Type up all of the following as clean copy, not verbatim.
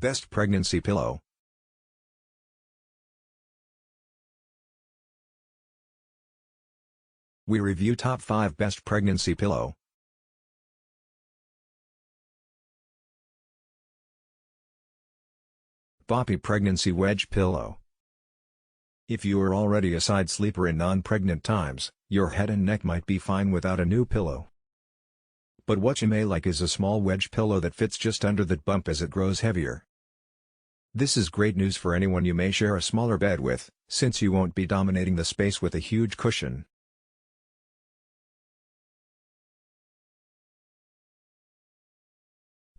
Best pregnancy pillow. We review top 5 best pregnancy pillow. Boppy Pregnancy Wedge Pillow. If you are already a side sleeper in non-pregnant times, your head and neck might be fine without a new pillow. But what you may like is a small wedge pillow that fits just under that bump as it grows heavier. This is great news for anyone you may share a smaller bed with, since you won't be dominating the space with a huge cushion.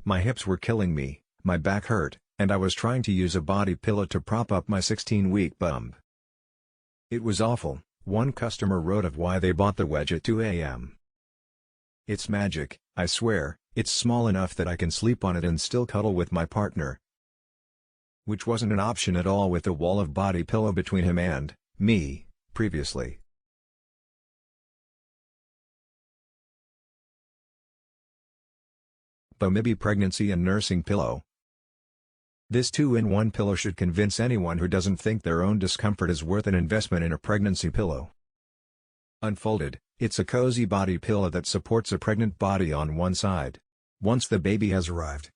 My hips were killing me, my back hurt, and I was trying to use a body pillow to prop up my 16-week bump. It was awful, one customer wrote of why they bought the Wedge at 2 a.m. It's magic, I swear, it's small enough that I can sleep on it and still cuddle with my partner. Which wasn't an option at all with a wall of body pillow between him and me, previously. Bamibi Pregnancy and Nursing Pillow. This 2-in-1 pillow should convince anyone who doesn't think their own discomfort is worth an investment in a pregnancy pillow. Unfolded, it's a cozy body pillow that supports a pregnant body on one side. Once the baby has arrived,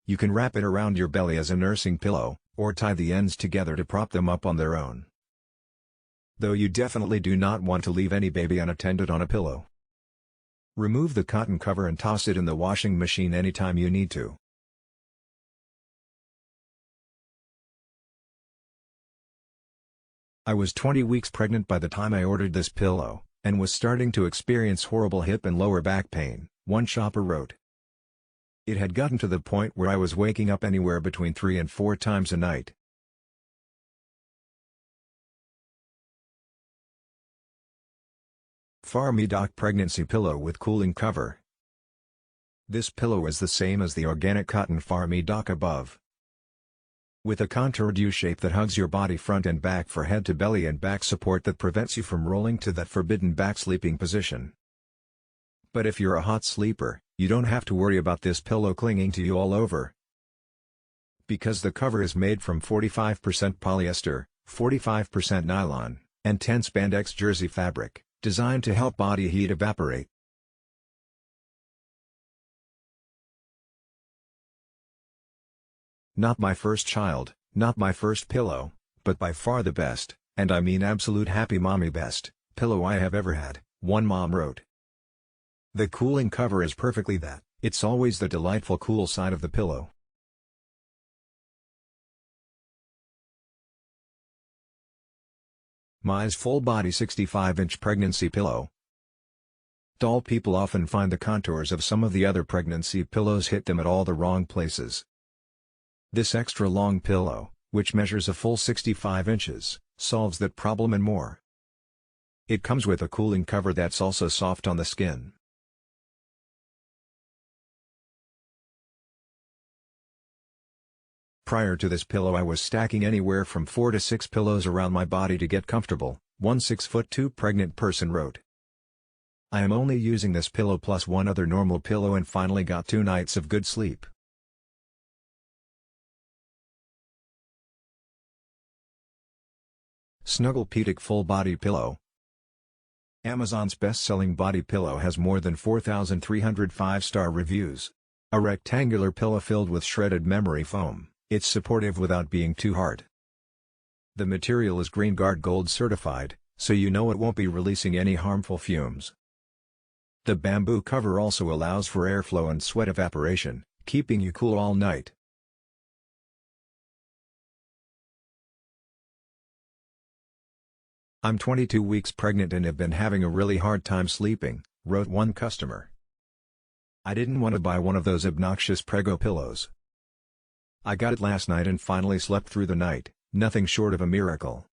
you can wrap it around your belly as a nursing pillow, or tie the ends together to prop them up on their own. Though you definitely do not want to leave any baby unattended on a pillow. Remove the cotton cover and toss it in the washing machine anytime you need to. I was 20 weeks pregnant by the time I ordered this pillow, and was starting to experience horrible hip and lower back pain, one shopper wrote. It had gotten to the point where I was waking up anywhere between 3 and 4 times a night. PharMeDoc Pregnancy Pillow with Cooling Cover. This pillow is the same as the organic cotton PharMeDoc above, with a contoured U-shape that hugs your body front and back for head to belly and back support that prevents you from rolling to that forbidden back sleeping position. But if you're a hot sleeper, you don't have to worry about this pillow clinging to you all over. Because the cover is made from 45% polyester, 45% nylon, and 10 spandex jersey fabric, designed to help body heat evaporate. Not my first child, not my first pillow, but by far the best, and I mean absolute happy mommy best, pillow I have ever had, one mom wrote. The cooling cover is perfectly that, it's always the delightful cool side of the pillow. Meiz Full Body 65-inch Pregnancy Pillow. Doll people often find the contours of some of the other pregnancy pillows hit them at all the wrong places. This extra long pillow, which measures a full 65 inches, solves that problem and more. It comes with a cooling cover that's also soft on the skin. Prior to this pillow I was stacking anywhere from 4 to 6 pillows around my body to get comfortable, one 6'2" pregnant person wrote. I am only using this pillow plus one other normal pillow and finally got 2 nights of good sleep. Snuggle-Pedic Full Body Pillow. Amazon's best-selling body pillow has more than 4,300 5-star reviews. A rectangular pillow filled with shredded memory foam, it's supportive without being too hard. The material is Green Guard Gold certified, so you know it won't be releasing any harmful fumes. The bamboo cover also allows for airflow and sweat evaporation, keeping you cool all night. I'm 22 weeks pregnant and have been having a really hard time sleeping, wrote one customer. I didn't want to buy one of those obnoxious Prego pillows. I got it last night and finally slept through the night, nothing short of a miracle.